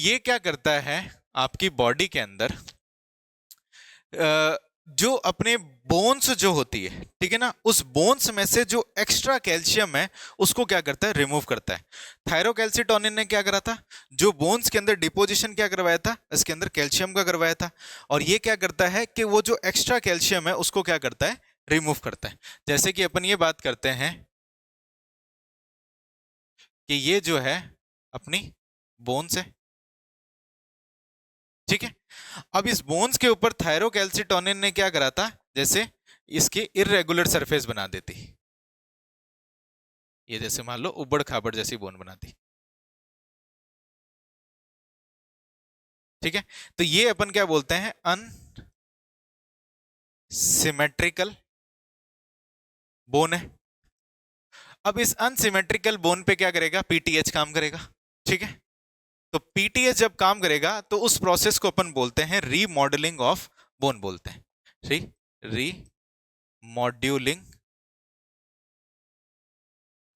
ये क्या करता है आपकी बॉडी के अंदर, जो अपने बोन्स जो होती है, ठीक है ना, उस बोन्स में से जो एक्स्ट्रा कैल्शियम है उसको क्या करता है, रिमूव करता है। थायरोकैल्सिटोनिन ने क्या करा था, जो बोन्स के अंदर डिपोजिशन क्या करवाया था, इसके अंदर कैल्शियम का करवाया था। और ये क्या करता है कि वो जो एक्स्ट्रा कैल्शियम है उसको क्या करता है, रिमूव करता है। जैसे कि अपन ये बात करते हैं कि ये जो है अपनी बोन्स है, ठीक है। अब इस बोन्स के ऊपर थायरोकैल्सिटोनिन ने क्या करा था, जैसे इसकी इररेगुलर सरफेस बना देती, ये जैसे मान लो उबड़ खाबड़ जैसी बोन बनाती, ठीक है। तो ये अपन क्या बोलते हैं, अनसिमेट्रिकल बोन है। अब इस अनसिमेट्रिकल बोन पे क्या करेगा, पीटीएच काम करेगा, ठीक है। तो पीटीएच जब काम करेगा तो उस प्रोसेस को अपन बोलते हैं रीमॉडलिंग ऑफ बोन बोलते हैं, ठीक, रीमॉड्यूलिंग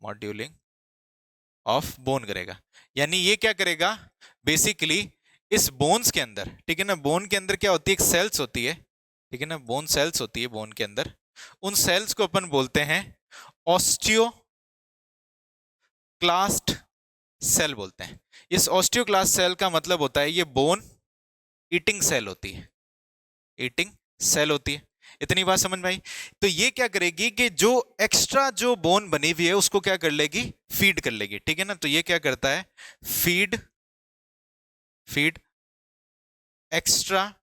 मॉड्यूलिंग ऑफ बोन करेगा। यानी ये क्या करेगा, बेसिकली इस बोन्स के अंदर, ठीक है ना, बोन के अंदर क्या होती है, एक सेल्स होती है, ठीक है ना, बोन सेल्स होती है बोन के अंदर। उन सेल्स को अपन बोलते हैं ऑस्टियोक्लास्ट सेल बोलते हैं। इस ऑस्टियोक्लास्ट सेल का मतलब होता है ये बोन ईटिंग सेल होती है, ईटिंग सेल होती है। इतनी बात समझ में आई। तो ये क्या करेगी कि जो एक्स्ट्रा जो बोन बनी हुई है उसको क्या कर लेगी, फीड कर लेगी, ठीक है ना। तो ये क्या करता है, फीड फीड एक्स्ट्रा,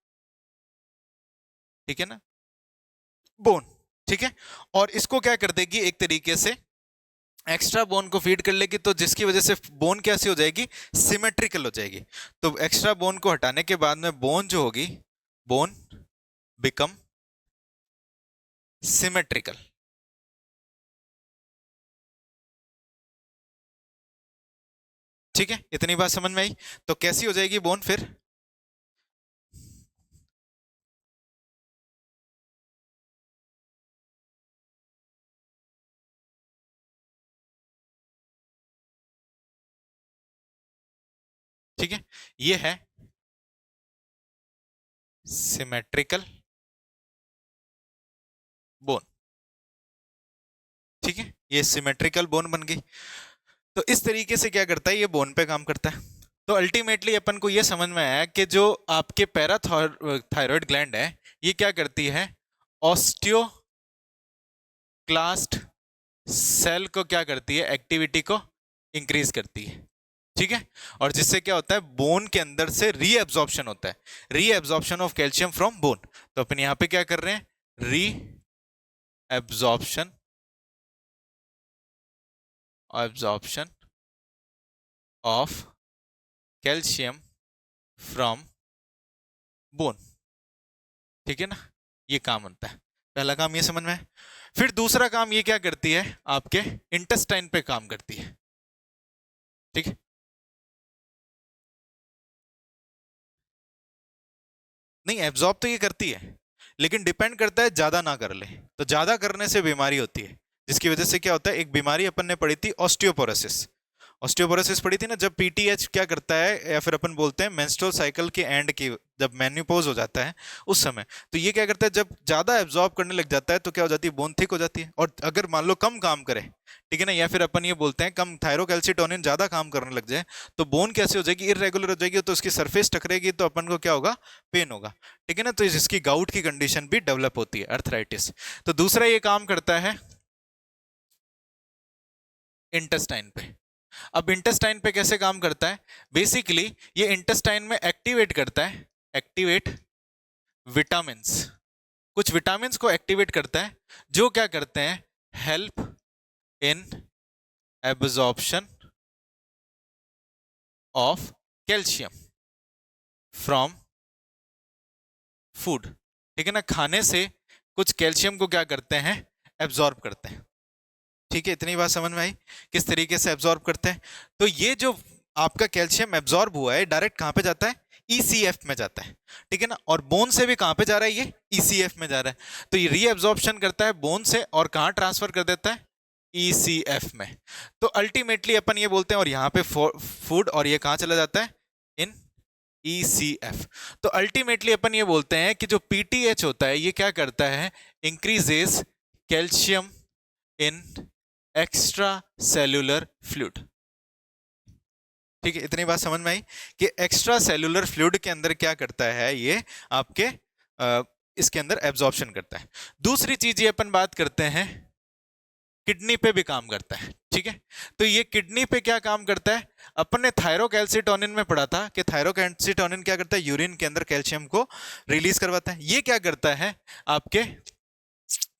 ठीक है ना, बोन, ठीक है। और इसको क्या कर देगी, एक तरीके से एक्स्ट्रा बोन को फीड कर लेगी, तो जिसकी वजह से बोन कैसी हो जाएगी, सिमेट्रिकल हो जाएगी। तो एक्स्ट्रा बोन को हटाने के बाद में बोन जो होगी, बोन बिकम सिमेट्रिकल, ठीक है। इतनी बात समझ में आई। तो कैसी हो जाएगी बोन फिर, ठीक है, ये है सिमेट्रिकल बोन, ठीक है, ये सिमेट्रिकल बोन बन गई। तो इस तरीके से क्या करता है, ये बोन पे काम करता है। तो अल्टीमेटली अपन को ये समझ में आया कि जो आपके पैराथायरॉयड ग्लैंड है ये क्या करती है, ऑस्टियोक्लास्ट सेल को क्या करती है, एक्टिविटी को इंक्रीज करती है, ठीक है। और जिससे क्या होता है, बोन के अंदर से रीएब्जॉर्प्शन होता है, reabsorption of calcium from bone. तो अपन यहां पे क्या कर रहे हैं, reabsorption absorption of calcium from bone, ठीक है ना, ये काम होता है। पहला काम ये समझ में है। फिर दूसरा काम ये क्या करती है, आपके इंटेस्टाइन पे काम करती है, ठीक है। नहीं, एब्जॉर्ब तो ये करती है, लेकिन डिपेंड करता है ज्यादा ना कर ले, तो ज्यादा करने से बीमारी होती है, जिसकी वजह से क्या होता है, एक बीमारी अपन ने पढ़ी थी ऑस्टियोपोरोसिस, ऑस्टियोपोरोसिस पढ़ी थी ना, जब पीटीएच क्या करता है, या फिर अपन बोलते हैं मेंस्ट्रुअल साइकिल के एंड की, जब मेन्यूपोज हो जाता है उस समय, तो ये क्या करता है, जब ज्यादा एब्जॉर्ब करने लग जाता है तो क्या हो जाती है, बोन थिक हो जाती है। और अगर मान लो कम काम करे, ठीक है ना, या फिर अपन ये बोलते हैं कम थायरोकैल्सिटोनिन ज्यादा काम करने लग जाए, तो बोन कैसे हो जाएगी, इरेगुलर हो जाएगी, तो उसकी सरफेस टकरेगी, तो अपन को क्या होगा, पेन होगा, ठीक है ना। तो इसकी गाउट की कंडीशन भी डेवलप होती है, अर्थराइटिस। तो दूसरा ये काम करता है इंटेस्टाइन पे। अब इंटेस्टाइन पे कैसे काम करता है, बेसिकली ये इंटेस्टाइन में एक्टिवेट करता है, एक्टिवेट विटामिन्स, कुछ विटामिन्स को एक्टिवेट करता है, जो क्या करते हैं, help in absorption of calcium from food, ठीक है ना, खाने से कुछ कैल्शियम को क्या करते हैं, एब्जॉर्ब करते हैं, ठीक है। इतनी बात समझ में आई, किस तरीके से एब्जॉर्ब करते हैं। तो ये जो आपका कैल्शियम एब्जॉर्ब हुआ है डायरेक्ट कहां पे जाता है, ईसीएफ में जाता है, ठीक है ना। और बोन से भी कहां पे जा रहा है, ये ईसीएफ में जा रहा है। तो ये रीएब्जॉर्प्शन करता है बोन से और कहां ट्रांसफर कर देता है, ईसीएफ में। तो अल्टीमेटली अपन ये बोलते हैं, और यहाँ पे फूड, और ये कहां चला जाता है, इन ECF। तो अल्टीमेटली अपन ये बोलते हैं कि जो PTH होता है ये क्या करता है, इंक्रीजेस कैल्शियम इन एक्स्ट्रा सेल्यूलर फ्लूइड। ठीक है, इतनी बात समझ में आई कि एक्स्ट्रा सेल्यूलर फ्लूइड के अंदर क्या करता है ये आपके इसके अंदर एब्जॉर्प्शन करता है। दूसरी चीज ये अपन बात करते हैं, किडनी पे भी काम करता है। ठीक है, तो ये किडनी पे क्या काम करता है, अपन ने थायरोकैल्सिटोनिन में पढ़ा था कि थायरोकैल्सिटोनिन क्या करता है, यूरिन के अंदर कैल्शियम को रिलीज करवाता है। ये क्या करता है, आपके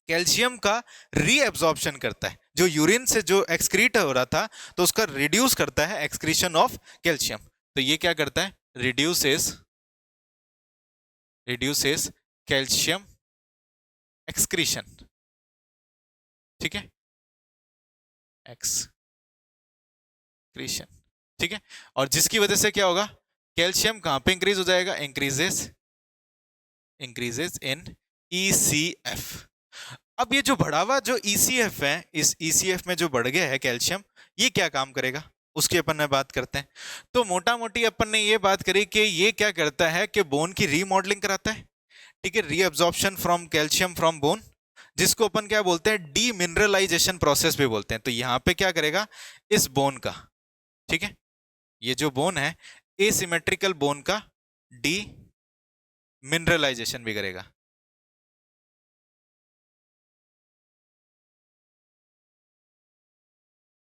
कैल्शियम का रीएब्जॉर्प्शन करता है, जो यूरिन से जो एक्सक्रीट हो रहा था तो उसका रिड्यूस करता है, एक्सक्रीशन ऑफ कैल्शियम। तो ये क्या करता है, रिड्यूसेस कैल्शियम एक्सक्रीशन। ठीक है, एक्सक्रीशन। ठीक है, और जिसकी वजह से क्या होगा, कैल्शियम कहां पे इंक्रीज हो जाएगा, इंक्रीजेस इन ECF। अब ये जो बढ़ा हुआ जो ECF है, इस ECF में जो बढ़ गया है कैल्शियम, ये क्या काम करेगा उसकी अपन ने बात करते हैं। तो मोटा मोटी अपन ने ये बात करी कि ये क्या करता है कि बोन की रीमॉडलिंग कराता है। ठीक है, reabsorption from calcium from bone, जिसको अपन क्या बोलते हैं, डीमिनरलाइजेशन प्रोसेस भी बोलते हैं। तो यहां पे क्या करेगा, इस बोन का, ठीक है, ये जो बोन है एसिमेट्रिकल बोन का डी मिनरलाइजेशन भी करेगा।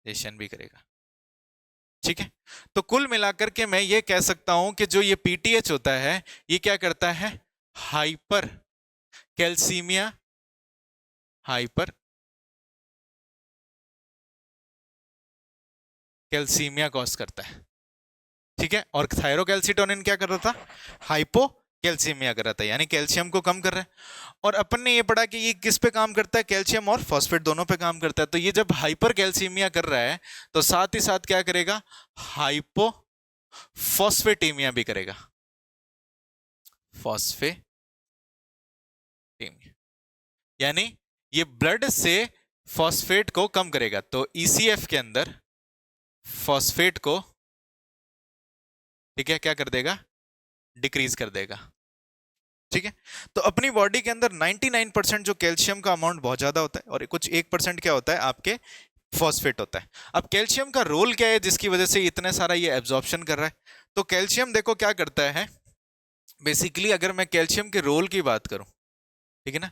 भी करेगा। ठीक है, तो कुल मिलाकर के मैं ये कह सकता हूं कि जो ये PTH होता है ये क्या करता है, hyper calcaemia, hyper calcaemia cause करता है। ठीक है, और थायरोकैल्सिटोनिन क्या कर रहा था, हाइपो कैल्सीमिया कर रहा था, यानी कैल्शियम को कम कर रहा है। और अपन ने ये पढ़ा कि ये किस पे काम करता है, कैल्शियम और फॉस्फेट दोनों पे काम करता है। तो ये जब हाइपर कैल्सीमिया कर रहा है तो साथ ही साथ क्या करेगा, हाइपो फॉस्फेटीमिया भी करेगा, फॉस्फेटीमिया, यानी ये ब्लड से फॉस्फेट को कम करेगा। तो ECF के अंदर फॉस्फेट को, ठीक है, क्या कर देगा, डिक्रीज कर देगा। ठीक है, तो अपनी बॉडी के अंदर 99% जो कैल्शियम का अमाउंट बहुत ज्यादा होता है और कुछ 1% क्या होता है आपके फॉस्फेट होता है। अब कैल्शियम का रोल क्या है जिसकी वजह से इतने सारा ये एब्जॉर्प्शन कर रहा है। तो कैल्शियम देखो क्या करता है, बेसिकली अगर मैं कैल्शियम के रोल की बात करूं, ठीक है ना,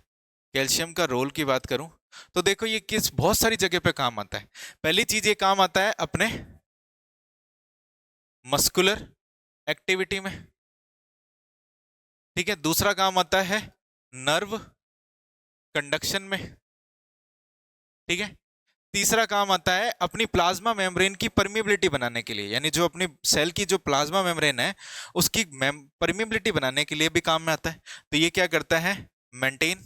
कैल्शियम का रोल की बात करूं तो देखो ये किस बहुत सारी जगह पे काम आता है। पहली चीज ये काम आता है अपने मस्कुलर एक्टिविटी में। ठीक है, दूसरा काम आता है नर्व कंडक्शन में। ठीक है, तीसरा काम आता है अपनी प्लाज्मा मेम्ब्रेन की परमिबिलिटी बनाने के लिए, यानी जो अपनी सेल की जो प्लाज्मा मेम्ब्रेन है उसकी परमिबिलिटी बनाने के लिए भी काम में आता है। तो ये क्या करता है, maintain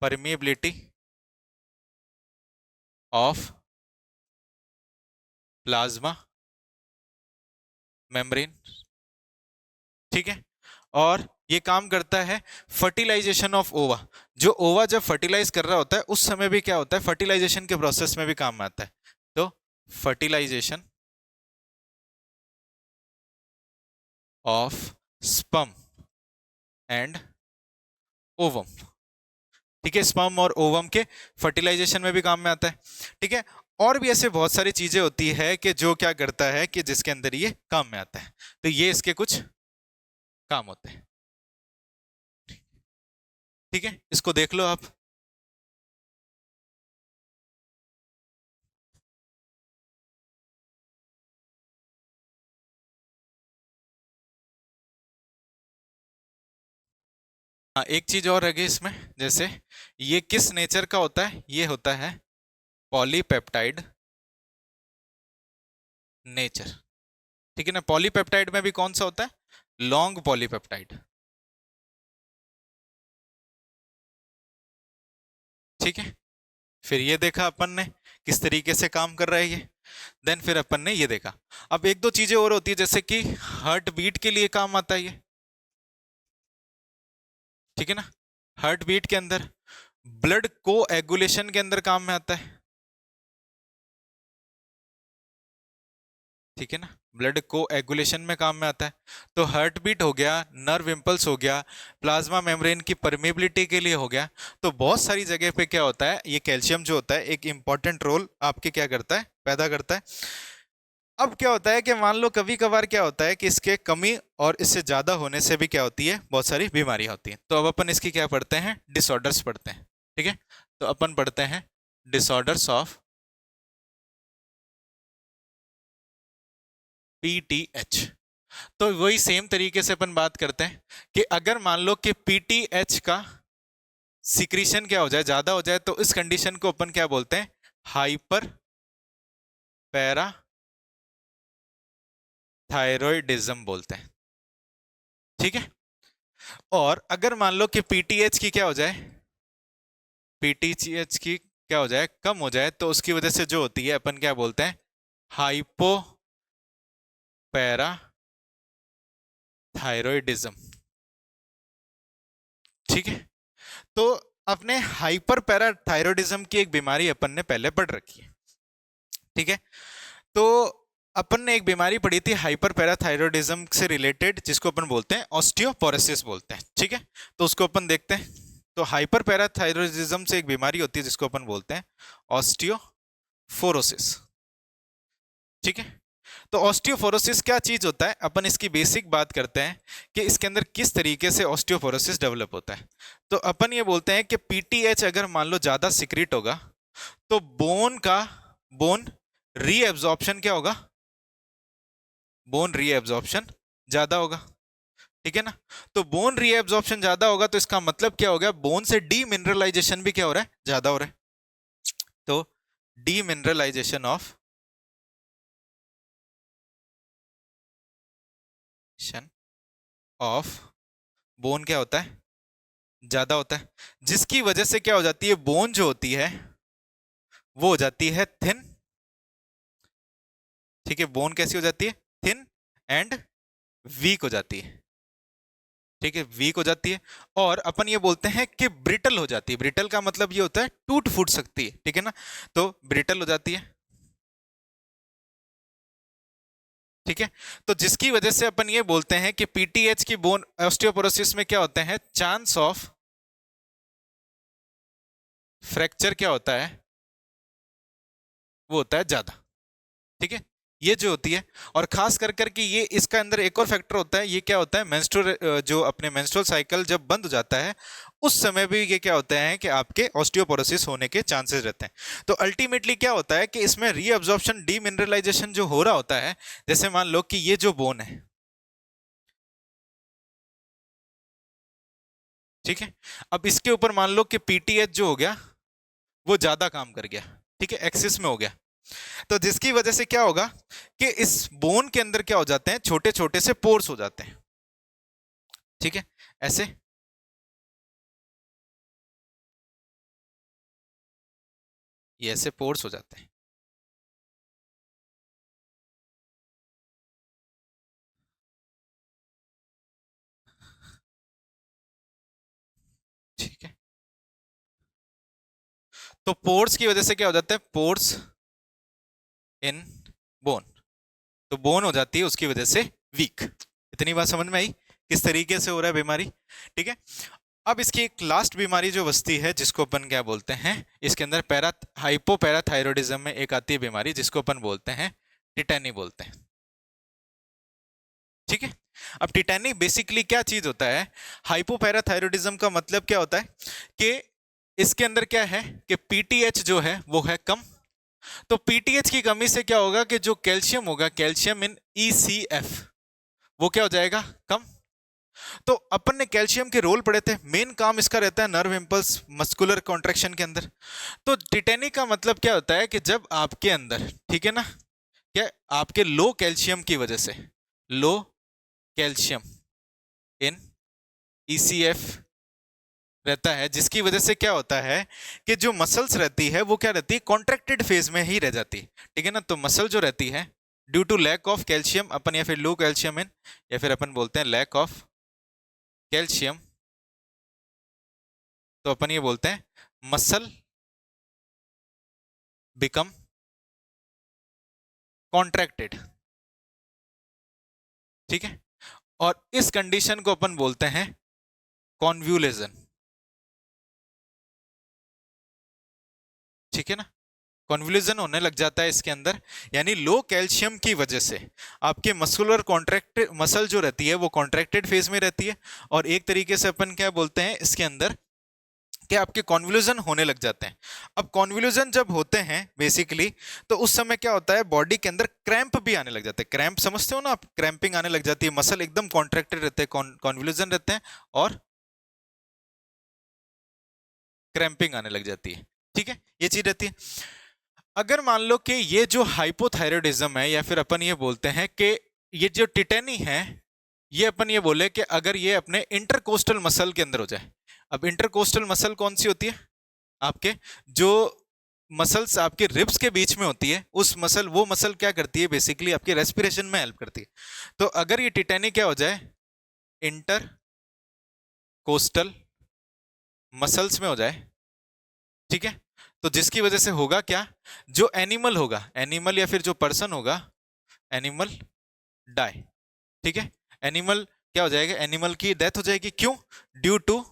permeability of plasma membrane. ठीक है, और ये काम करता है फर्टिलाइजेशन ऑफ ओवा। जो ओवा जब फर्टिलाइज कर रहा होता है उस समय भी क्या होता है, फर्टिलाइजेशन के प्रोसेस में भी काम में आता है। तो fertilisation of sperm and ovum. ठीक है, स्पर्म और ओवम के फर्टिलाइजेशन में भी काम में आता है। ठीक है, और भी ऐसे बहुत सारी चीजें होती है कि जो क्या करता है कि जिसके अंदर ये काम में आता है। तो ये इसके कुछ काम होते हैं। ठीक है, इसको देख लो आप। हाँ, एक चीज और है इसमें, जैसे ये किस नेचर का होता है, ये होता है पॉलीपेप्टाइड नेचर। ठीक है ना, पॉलीपेप्टाइड में भी कौन सा होता है, लॉन्ग पॉलीपेप्टाइड। ठीक है, फिर ये देखा अपन ने किस तरीके से काम कर रहा है ये। देन फिर अपन ने ये देखा, अब एक दो चीजें और होती है जैसे कि हार्ट बीट के लिए काम आता है ये। ठीक है ना, हार्ट बीट के अंदर, ब्लड को एगुलेशन के अंदर काम में आता है। ठीक है ना, ब्लड कोएगुलेशन में काम में आता है। तो हार्ट बीट हो गया, नर्व इम्पल्स हो गया, प्लाज्मा मेम्ब्रेन की परमेबिलिटी के लिए हो गया। तो बहुत सारी जगह पे क्या होता है, ये कैल्शियम जो होता है एक इंपॉर्टेंट रोल आपके क्या करता है, पैदा करता है। अब क्या होता है कि मान लो कभी कभार क्या होता है कि इसके कमी और इससे ज्यादा होने से भी क्या होती है, बहुत सारी बीमारियां होती हैं। तो अब अपन इसकी क्या पढ़ते हैं, डिसऑर्डर्स पढ़ते हैं। ठीक है, तो अपन पढ़ते हैं डिसऑर्डर्स ऑफ पीटीएच। तो वही सेम तरीके से अपन बात करते हैं कि अगर मान लो कि पीटीएच का सिक्रीशन क्या हो जाए, ज्यादा हो जाए, तो इस कंडीशन को अपन क्या बोलते हैं, हाइपर पैरा थायरॉइडिज्म बोलते हैं। ठीक है, और अगर मान लो कि पीटीएच की क्या हो जाए, पीटीएच की क्या हो जाए, कम हो जाए, तो उसकी वजह से जो होती है अपन क्या बोलते हैं, हाइपो पैरा थायरॉइडिज्म। ठीक है, तो अपने हाइपर पैराथायरॉयडिज्म की एक बीमारी अपन ने पहले पढ़ रखी है। ठीक है, तो अपन ने एक बीमारी पढ़ी थी हाइपर पैराथायरॉयडिज्म से रिलेटेड, जिसको अपन बोलते हैं ऑस्टियोपोरोसिस बोलते हैं। ठीक है, तो उसको अपन देखते हैं। तो हाइपर पैराथायरॉयडिज्म से एक बीमारी होती है जिसको अपन बोलते हैं ऑस्टियोफोरोसिस। ठीक है, तो ऑस्टियोफोरोसिस क्या चीज होता है, अपन इसकी बेसिक बात करते हैं कि इसके अंदर किस तरीके से ऑस्टियोफोरोसिस डेवलप होता है। तो अपन ये बोलते हैं कि पीटीएच अगर मान लो ज्यादा सिक्रीट होगा, तो बोन रीएब्जॉर्प्शन क्या होगा, बोन रीएब्जॉर्प्शन ज्यादा होगा। ठीक है ना, तो बोन रीएब्जॉर्प्शन ज्यादा होगा, तो इसका मतलब क्या हो गया, बोन से डीमिनरलाइजेशन भी क्या हो रहा है, ज्यादा हो रहा है। तो डीमिनरलाइजेशन ऑफ बोन क्या होता है, ज्यादा होता है, जिसकी वजह से क्या हो जाती है, बोन जो होती है वो हो जाती है थिन। ठीक है, बोन कैसी हो जाती है, थिन एंड वीक हो जाती है। ठीक है, वीक हो जाती है, और अपन ये बोलते हैं कि ब्रिटल हो जाती है। ब्रिटल का मतलब ये होता है टूट फूट सकती है। ठीक है ना, तो ब्रिटल हो जाती है। ठीक है, तो जिसकी वजह से अपन ये बोलते हैं कि पीटीएच की बोन ऑस्टियोपोरोसिस में क्या होते हैं, चांस ऑफ फ्रैक्चर क्या होता है, वो होता है ज्यादा। ठीक है, ये जो होती है, और खास कर करके ये इसका अंदर एक और फैक्टर होता है, ये क्या होता है, मेंस्ट्रुअल जो अपने मेंस्ट्रुअल साइकिल जब बंद हो जाता है, उस समय भी ये क्या होता है कि आपके ऑस्टियोपोरोसिस होने के चांसेस रहते हैं। तो अल्टीमेटली क्या होता है कि इसमें रीअब्जॉर्प्शन डीमिनरलाइजेशन जो हो रहा होता है, जैसे मान लो कि ये जो बोन है, ठीक है, अब इसके ऊपर मान लो कि पीटीएच जो हो गया वो ज्यादा काम कर गया। ठीक है, एक्सिस में हो गया, तो जिसकी वजह से क्या होगा कि इस बोन के अंदर क्या हो जाते हैं, छोटे छोटे से पोर्स हो जाते हैं। ठीक है, ऐसे, ये ऐसे पोर्स हो जाते हैं। ठीक है, तो पोर्स की वजह से क्या हो जाता है, पोर्स इन बोन, तो बोन हो जाती है उसकी वजह से वीक। इतनी बात समझ में आई किस तरीके से हो रहा है बीमारी। ठीक है, अब इसकी एक लास्ट बीमारी जो बचती है, जिसको अपन क्या बोलते हैं, इसके अंदर हाइपोपैराथायरॉयडिज्म में एक आती है बीमारी जिसको अपन बोलते हैं टिटेनी बोलते हैं। ठीक है, अब टिटेनी बेसिकली क्या चीज होता है, हाइपोपैराथायरॉयडिज्म का मतलब क्या होता है कि इसके अंदर क्या है कि पीटीएच जो है वो है कम। तो पीटीएच की कमी से क्या होगा कि जो कैल्शियम होगा, कैल्शियम इन ईसीएफ, वो क्या हो जाएगा, कम। तो अपन ने कैल्शियम के रोल पढ़े थे, मेन काम इसका रहता है नर्व इंपल्स मस्कुलर कॉन्ट्रैक्शन के अंदर। तो टिटेनी का मतलब क्या होता है कि जब आपके अंदर, ठीक है ना, क्या आपके लो कैल्शियम की वजह से, लो कैल्शियम इन ईसीएफ रहता है, जिसकी वजह से क्या होता है कि जो मसल्स रहती है वो क्या रहती है, कॉन्ट्रैक्टेड फेज में ही रह जाती है। ठीक है ना, तो मसल जो रहती है due to lack of calcium अपन, या फिर लो कैल्शियम इन, या फिर अपन बोलते हैं लैक ऑफ कैल्शियम, तो अपन ये बोलते हैं मसल बिकम कॉन्ट्रैक्टेड। ठीक है, और इस कंडीशन को अपन बोलते हैं कॉन्व्यूलेशन। ठीक है ना, कॉन्वोल्यूशन होने लग जाता है इसके अंदर, यानी लो कैल्शियम की वजह से आपके मस्कुलर कॉन्ट्रैक्ट मसल जो रहती है वो कॉन्ट्रैक्टेड फेज में रहती है, और एक तरीके से अपन क्या बोलते हैं इसके अंदर कि आपके कॉन्वोल्यूशन होने लग जाते हैं। अब कॉन्वोल्यूशन जब होते हैं बेसिकली, तो उस समय क्या होता है बॉडी के अंदर क्रैम्प भी आने लग जाते हैं। क्रैम्प समझते हो ना आप, क्रैम्पिंग आने लग जाती है, मसल एकदम कॉन्ट्रैक्टेड रहते हैं, कॉन्वोल्यूशन रहते हैं और क्रैम्पिंग आने लग जाती है। ठीक है, ये चीज रहती है। अगर मान लो कि ये जो हाइपोथायरॉयडिज्म है, या फिर अपन ये बोलते हैं कि ये जो टिटेनी है, ये अपन ये बोले कि अगर ये अपने इंटरकोस्टल मसल के अंदर हो जाए। अब इंटरकोस्टल मसल कौन सी होती है, आपके जो मसल्स आपके रिब्स के बीच में होती है, उस मसल, वो मसल क्या करती है बेसिकली आपके रेस्पिरेशन में हेल्प करती है। तो अगर ये टिटेनी क्या हो जाए, इंटर कोस्टल मसल्स में हो जाए, ठीक है, तो जिसकी वजह से होगा क्या, जो एनिमल होगा, एनिमल या फिर जो पर्सन होगा, एनिमल डाई। ठीक है, एनिमल क्या हो जाएगा, एनिमल की डेथ हो जाएगी। क्यों, ड्यू टू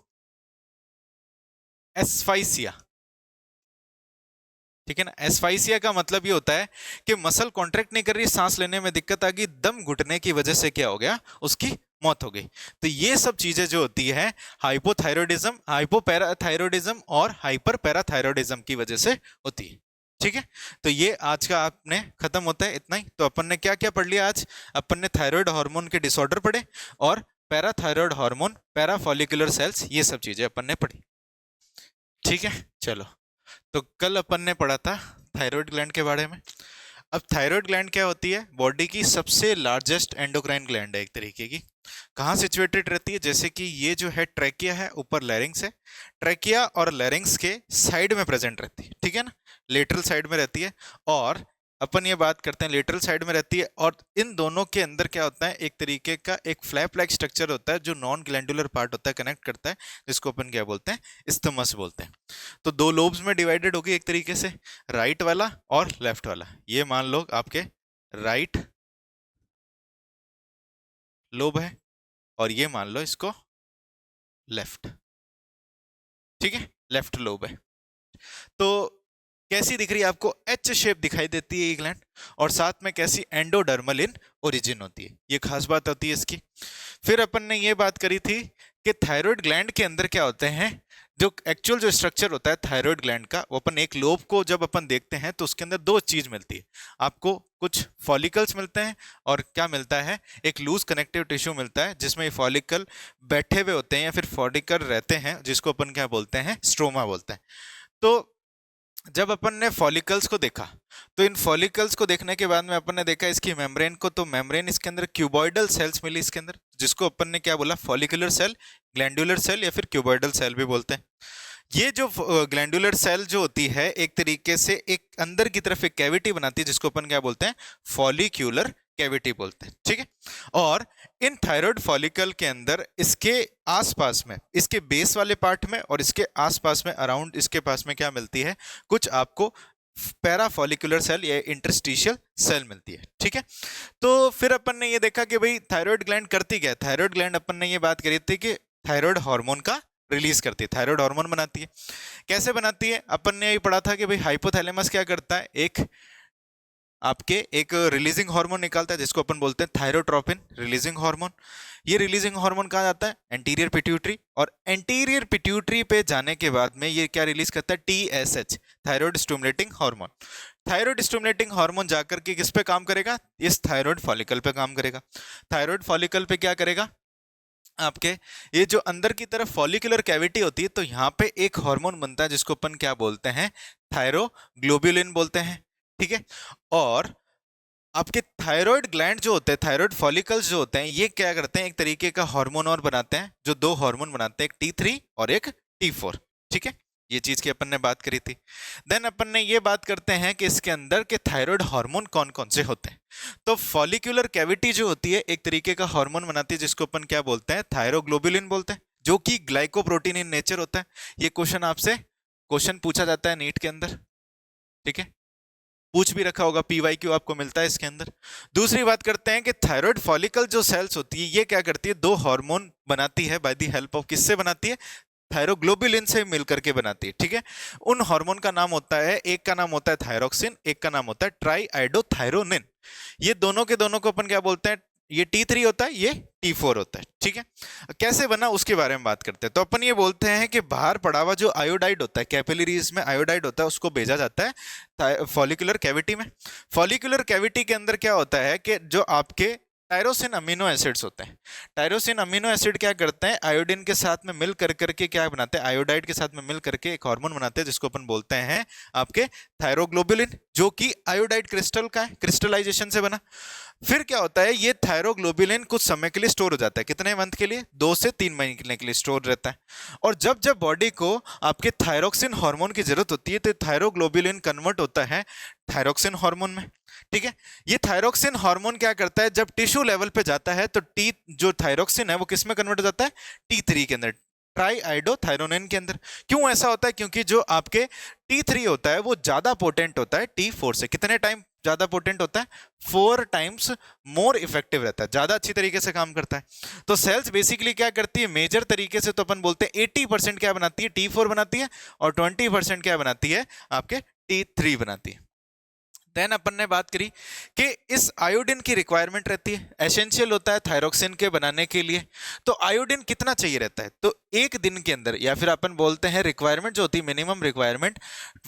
एस्फाइसिया। ठीक है ना, एस्फाइसिया का मतलब ये होता है कि मसल कॉन्ट्रैक्ट नहीं कर रही, सांस लेने में दिक्कत आ गई, दम घुटने की वजह से क्या हो गया, उसकी मौत हो गई। तो ये सब चीजें जो होती है हाइपोथायरॉयडिज्म, हाइपोपैराथायरॉयडिज्म और हाइपर पैराथायरॉयडिज्म की वजह से होती है। ठीक है, तो ये आज का आपने खत्म होता है इतना ही। तो अपन ने क्या क्या पढ़ लिया आज, अपन ने थायराइड हार्मोन के डिसऑर्डर पढ़े, और पैराथायरॉयड हार्मोन, पैराफॉलिकुलर सेल्स, ये सब चीजें अपन ने पढ़ी। ठीक है, चलो, तो कल अपन ने पढ़ा था थायराइड ग्लैंड के बारे में। अब थायराइड ग्लैंड क्या होती है, बॉडी की सबसे लार्जेस्ट एंडोक्राइन ग्लैंड है एक तरीके की। कहाँ सिचुएटेड रहती है, जैसे कि ये जो है ट्रैकिया है, ऊपर लैरिंग्स है, ट्रैकिया और लैरिंग्स के साइड में प्रेजेंट रहती है। ठीक है ना, लेटरल साइड में रहती है, और अपन ये बात करते हैं लेटरल साइड में रहती है, और इन दोनों के अंदर क्या होता है, एक तरीके का एक फ्लैप लाइक स्ट्रक्चर होता है जो नॉन ग्लैंडुलर पार्ट होता है, कनेक्ट करता है, जिसको अपन क्या बोलते हैं, इस्थमस बोलते हैं। तो दो लोब्स में डिवाइडेड होगी एक तरीके से, राइट वाला और लेफ्ट वाला। ये मान लो आपके राइट लोब है, और ये मान लो इसको लेफ्ट। ठीक है, लेफ्ट लोब है। तो कैसी दिख रही है आपको, एच शेप दिखाई देती है ये ग्लैंड, और साथ में कैसी, एंडोडर्मल इन ओरिजिन होती है, ये खास बात होती है इसकी। फिर अपन ने ये बात करी थी कि थायराइड ग्लैंड के अंदर क्या होते हैं, जो एक्चुअल जो स्ट्रक्चर होता है थायराइड ग्लैंड का, वो अपन एक लोब को जब अपन देखते हैं तो उसके अंदर दो चीज मिलती है आपको, कुछ फॉलिकल्स मिलते हैं, और क्या मिलता है, एक लूज कनेक्टिव टिश्यू मिलता है, जिसमें ये फॉलिकल बैठे हुए होते हैं या फिर फॉलिकल रहते हैं, जिसको अपन क्या बोलते हैं, स्ट्रोमा बोलते हैं। तो जब अपन ने फॉलिकल्स को देखा, तो इन फॉलिकल्स को देखने के बाद में अपन ने देखा इसकी मेम्ब्रेन को, तो मेम्ब्रेन इसके अंदर क्यूबॉइडल सेल्स मिली इसके अंदर, जिसको अपन ने क्या बोला, फॉलिकुलर सेल, ग्लैंडुलर सेल या फिर क्यूबॉइडल सेल भी बोलते हैं। ये जो ग्लैंडुलर सेल जो होती है एक तरीके से एक अंदर की तरफ एक कैविटी बनाती है, जिसको अपन क्या बोलते हैं, फॉलिक्यूलर कैविटी बोलते हैं। ठीक है, और इन थायराइड फॉलिकल के अंदर इसके आसपास में, इसके बेस वाले पार्ट में और इसके आसपास में, अराउंड इसके पास में क्या मिलती है, कुछ आपको पैराफॉलिकुलर सेल या इंटरस्टिशियल सेल मिलती है। ठीक है, तो फिर अपन ने ये देखा कि भाई थायराइड ग्लैंड करती क्या है, थायराइड ग्लैंड अपन ने ये बात करी थी कि थायराइड हार्मोन का रिलीज करती है, थायराइड हार्मोन बनाती है। कैसे बनाती है, अपन ने ये पढ़ा था कि भाई हाइपोथैलेमस क्या करता है, एक आपके एक रिलीजिंग हार्मोन निकालता है, जिसको अपन बोलते हैं थायरोट्रोपिन रिलीजिंग हार्मोन। ये रिलीजिंग हार्मोन कहाँ जाता है, एंटीरियर पिट्यूटरी, और एंटीरियर पिट्यूटरी पे जाने के बाद में ये क्या रिलीज करता है, TSH, thyroid stimulating hormone. Thyroid stimulating hormone जाकर के किस पे काम करेगा, इस थायराइड फॉलिकल पे काम करेगा। थायराइड फॉलिकल पे क्या करेगा, आपके ये जो अंदर की तरफ फॉलिकुलर कैविटी होती है, तो यहाँ पे एक हार्मोन बनता है जिसको अपन क्या बोलते हैं, थायरोग्लोब्युलिन बोलते हैं। ठीक है, और आपके थायराइड ग्लैंड जो होते हैं, थायराइड फॉलिकल्स जो होते हैं, ये क्या करते हैं, एक तरीके का हार्मोन और बनाते हैं, जो दो हार्मोन बनाते हैं, एक T3 और एक T4। ठीक है, ये चीज की अपन ने बात करी थी। देन अपन ने ये बात करते हैं कि इसके अंदर के थायराइड हार्मोन कौन कौन से होते हैं। तो फॉलिकुलर कैविटी जो होती है एक तरीके का हार्मोन बनाती है, जिसको अपन क्या बोलते हैं, थायरोग्लोबुलिन बोलते हैं, जो कि ग्लाइकोप्रोटीन इन नेचर होता है। ये क्वेश्चन आपसे क्वेश्चन पूछा जाता है नीट के अंदर। ठीक है, पूछ भी रखा होगा, PYQ आपको मिलता है इसके अंदर। दूसरी बात करते हैं कि थायराइड फॉलिकल जो सेल्स होती है ये क्या करती है, दो हार्मोन बनाती है बाय द हेल्प ऑफ, किससे बनाती है, थायरोग्लोबुलिन से मिलकर के बनाती है, ठीक है। उन हार्मोन का नाम होता है, एक का नाम होता है थायरोक्सिन, एक का नाम होता है ट्राईआइडोथायरोनिन। ये दोनों के दोनों को अपन क्या बोलते हैं, ये T3 होता है, ये T4 होता है, ठीक है। कैसे बना उसके बारे में बात करते हैं। तो अपन ये बोलते हैं कि बाहर पड़ा हुआ जो आयोडाइड होता है, कैपिलरीज में आयोडाइड होता है, उसको भेजा जाता है फॉलिकुलर कैविटी में। फॉलिकुलर कैविटी के अंदर क्या होता है कि जो आपके टायरोसिन अमीनो एसिड्स होते हैं, टायरोसिन अमीनो एसिड क्या करते हैं, आयोडीन के साथ में मिल करके क्या बनाते हैं, आयोडाइड के साथ में मिल करके एक हार्मोन बनाते हैं जिसको अपन बोलते हैं आपके थायरोग्लोबुलिन, जो कि आयोडाइड क्रिस्टल का है, क्रिस्टलाइजेशन से बना। फिर क्या होता है, ये थायरोग्लोबुलिन कुछ समय के लिए स्टोर हो जाता है, कितने मंथ के लिए, 2 से 3 महीने के लिए स्टोर रहता है। और जब जब बॉडी को आपके थायरोक्सिन हार्मोन की जरूरत होती है तो थायरोग्लोबुलिन कन्वर्ट होता है थायरोक्सिन हार्मोन में, ठीक है। ये थायरोक्सिन हार्मोन क्या करता है, जब टिश्यू लेवल पे जाता है तो जो थायरोक्सिन है वो किस में कन्वर्ट हो जाता है, T3 के अंदर, ट्राईआइडोथायरोनिन के अंदर। क्यों ऐसा होता है, क्योंकि जो आपके T3 होता है वो ज्यादा पोटेंट होता है T4 से। कितने टाइम ज्यादा पोटेंट होता है, 4 टाइम्स मोर इफेक्टिव रहता है, ज्यादा अच्छी तरीके से काम करता है। तो सेल्स बेसिकली क्या करती है, मेजर तरीके से तो अपन बोलते हैं 80% क्या बनाती है, T4 बनाती है, और 20% क्या बनाती है, आपके T3 बनाती है। देन अपन ने बात करी कि इस आयोडीन की रिक्वायरमेंट रहती है, एसेंशियल होता है थायरोक्सिन के बनाने के लिए। तो आयोडीन कितना चाहिए रहता है, तो एक दिन के अंदर, या फिर अपन बोलते हैं रिक्वायरमेंट जो होती है, minimum requirement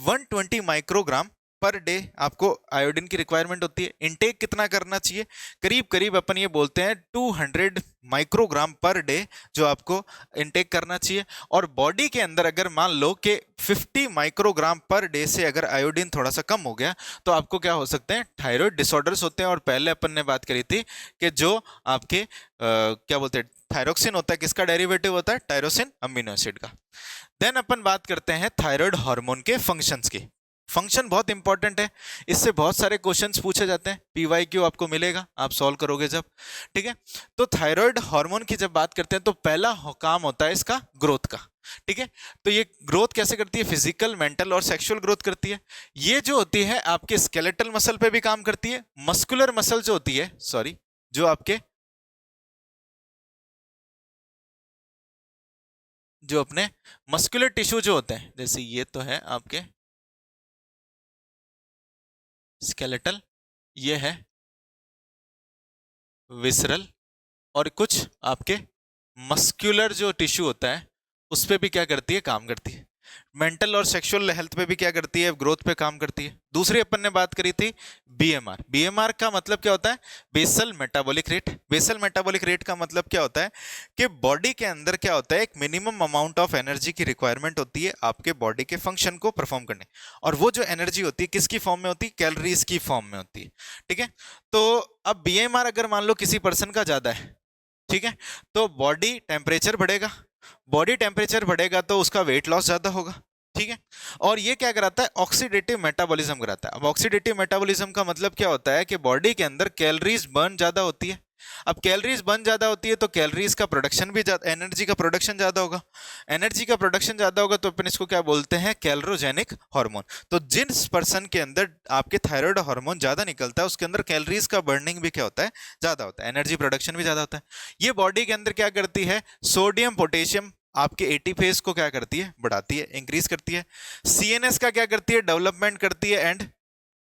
120 microgram per day आपको आयोडीन की रिक्वायरमेंट होती है। इनटेक कितना करना चाहिए, करीब करीब अपन ये बोलते हैं 200 माइक्रोग्राम पर डे जो आपको इनटेक करना चाहिए। और बॉडी के अंदर अगर मान लो कि 50 माइक्रोग्राम पर डे से अगर आयोडीन थोड़ा सा कम हो गया तो आपको क्या हो सकते हैं, थायराइड डिसऑर्डर्स होते हैं। और पहले अपन ने बात करी थी कि जो आपके क्या बोलते हैं, थायरोक्सिन होता है, किसका डेरिवेटिव होता है, टायरोसिन अमीनो एसिड का। देन अपन बात करते हैं थायराइड हार्मोन के फंक्शंस की। फंक्शन बहुत इंपॉर्टेंट है, इससे बहुत सारे क्वेश्चंस पूछे जाते हैं, PYQ आपको मिलेगा, आप सॉल्व करोगे जब, ठीक है। तो थायराइड हार्मोन की जब बात करते हैं तो पहला काम होता है इसका ग्रोथ का, ठीक है। तो ये ग्रोथ कैसे करती है, फिजिकल, मेंटल और सेक्सुअल ग्रोथ करती है। ये जो होती है आपके स्केलेटल मसल पे भी काम करती है, मस्कुलर मसल जो होती है, सॉरी, जो आपके जो अपने मस्कुलर टिश्यू जो होते हैं, जैसे ये तो है आपके स्केलेटल, ये है विसरल, और कुछ आपके मस्कुलर जो टिश्यू होता है उस पे भी क्या करती है, काम करती है। मेंटल और सेक्सुअल हेल्थ पे भी क्या करती है, ग्रोथ पे काम करती है। दूसरी अपन ने बात करी थी BMR। BMR का मतलब क्या होता है, basal metabolic rate. Basal metabolic rate का मतलब क्या होता है कि बॉडी के अंदर क्या होता है, एक मिनिमम अमाउंट ऑफ एनर्जी की रिक्वायरमेंट होती है आपके बॉडी के फंक्शन को परफॉर्म करने, और वो जो एनर्जी होती है किसकी फॉर्म में होती है, कैलोरीज की फॉर्म में होती है, ठीक है। तो अब BMR अगर मान लो किसी पर्सन का ज्यादा है, ठीक है, तो बॉडी टेम्परेचर बढ़ेगा, बॉडी टेम्परेचर बढ़ेगा तो उसका वेट लॉस ज्यादा होगा, ठीक है। और ये क्या कराता है, ऑक्सीडेटिव मेटाबॉलिज्म कराता है। अब ऑक्सीडेटिव मेटाबॉलिज्म का मतलब क्या होता है कि बॉडी के अंदर कैलोरीज बर्न ज्यादा होती है। अब कैलोरीज बर्न ज्यादा होती है तो कैलोरीज का प्रोडक्शन भी ज्यादा, एनर्जी का प्रोडक्शन ज्यादा होगा, एनर्जी का प्रोडक्शन ज्यादा होगा तो अपन इसको क्या बोलते हैं, कैलोरोजेनिक हार्मोन। तो जिस पर्सन के अंदर आपके थायराइड हार्मोन ज्यादा निकलता है उसके अंदर कैलोरीज का बर्निंग भी क्या होता है, ज्यादा होता है, एनर्जी प्रोडक्शन भी ज्यादा होता है। ये बॉडी के अंदर क्या करती है, सोडियम पोटेशियम आपके ATPase को क्या करती है, बढ़ाती है, इंक्रीज करती है। CNS का क्या करती है, डेवलपमेंट करती है। एंड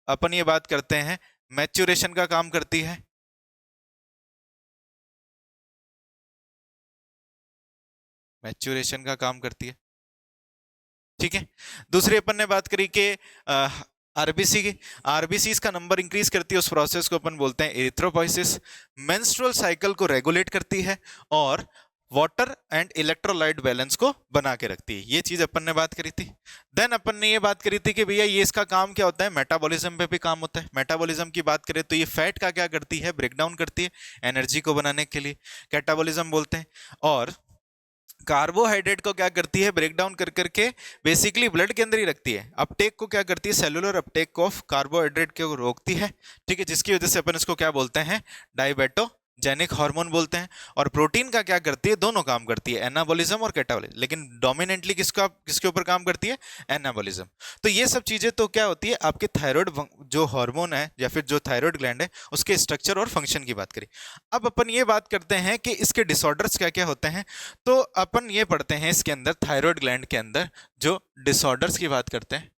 अपन ये बात करते हैं मैच्योरेशन का काम करती है। मैच्योरेशन का काम करती है, ठीक है। दूसरी अपन ने बात करी कि आरबीसी की, आरबीसी का नंबर इंक्रीज करती है, उस प्रोसेस को अपन बोलते हैं एरिथ्रोपोइसिस। मेंस्ट्रुअल साइकिल को रेगुलेट करती है और वाटर एंड इलेक्ट्रोलाइट बैलेंस को बना के रखती है। ये चीज अपन ने बात करी थी। देन अपन ने ये बात करी थी कि भैया ये इसका काम क्या होता है, मेटाबॉलिज्म पे भी काम होता है। मेटाबॉलिज्म की बात करें तो ये फैट का क्या करती है, ब्रेक डाउन करती है एनर्जी को बनाने के लिए, कैटाबॉलिज्म बोलते हैं। और कार्बोहाइड्रेट को क्या करती है, ब्रेक डाउन कर करके बेसिकली ब्लड के अंदर ही रखती है। अपटेक को क्या करती है, सेलुलर अपटेक ऑफ कार्बोहाइड्रेट को रोकती है, ठीक है, जिसकी वजह से अपन इसको क्या बोलते हैं, डायबेटो जेनिक हार्मोन बोलते हैं। और प्रोटीन का क्या करती है, दोनों काम करती है, एनाबॉलिज्म और कैटाबॉलिज्म, लेकिन डोमिनेंटली किसके ऊपर काम करती है, एनाबॉलिज्म। तो ये सब चीजें तो क्या होती है, आपके थायराइड जो हार्मोन है या फिर जो थायराइड ग्लैंड है उसके स्ट्रक्चर और फंक्शन की बात करें। अब अपन ये बात करते हैं कि इसके डिसऑर्डर्स क्या क्या होते हैं। तो अपन ये पढ़ते हैं इसके अंदर, थायराइड ग्लैंड के अंदर जो डिसऑर्डर्स की बात करते हैं,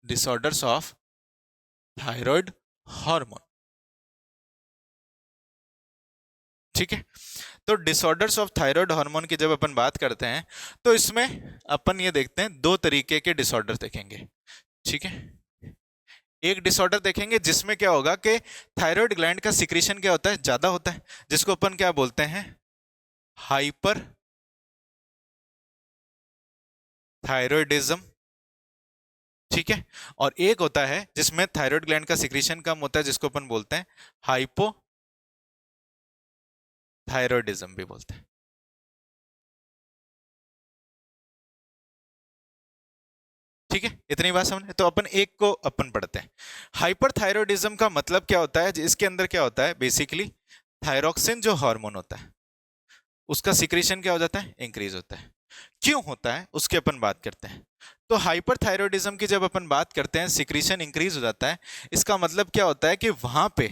डिसऑर्डर्स ऑफ थायराइड हार्मोन। ठीक है, तो डिसऑर्डर्स ऑफ थायराइड हार्मोन की जब अपन बात करते हैं तो इसमें अपन ये देखते हैं दो तरीके के डिसऑर्डर देखेंगे। ठीक है, एक डिसऑर्डर देखेंगे जिसमें क्या होगा कि थायराइड ग्लैंड का सिक्रीशन क्या होता है, ज्यादा होता है, जिसको अपन क्या बोलते हैं, हाइपर थायराइडिज्म। ठीक है, और एक होता है जिसमें थायराइड ग्लैंड का सिक्रीशन कम होता है, जिसको अपन बोलते हैं हाइपो थायराइडिज्म भी बोलते हैं। ठीक है, इतनी बात समझ, तो अपन एक को अपन पढ़ते हैं। हाइपरथायरॉयडिज्म का मतलब क्या होता है, इसके अंदर क्या होता है, बेसिकली थायरोक्सिन जो हार्मोन होता है उसका सिक्रीशन क्या हो जाता है, इंक्रीज होता है। क्यों होता है उसकी अपन बात करते हैं। तो हाइपरथायरॉयडिज्म की जब अपन बात करते हैं, सिक्रीशन इंक्रीज हो जाता है, इसका मतलब क्या होता है कि वहां पे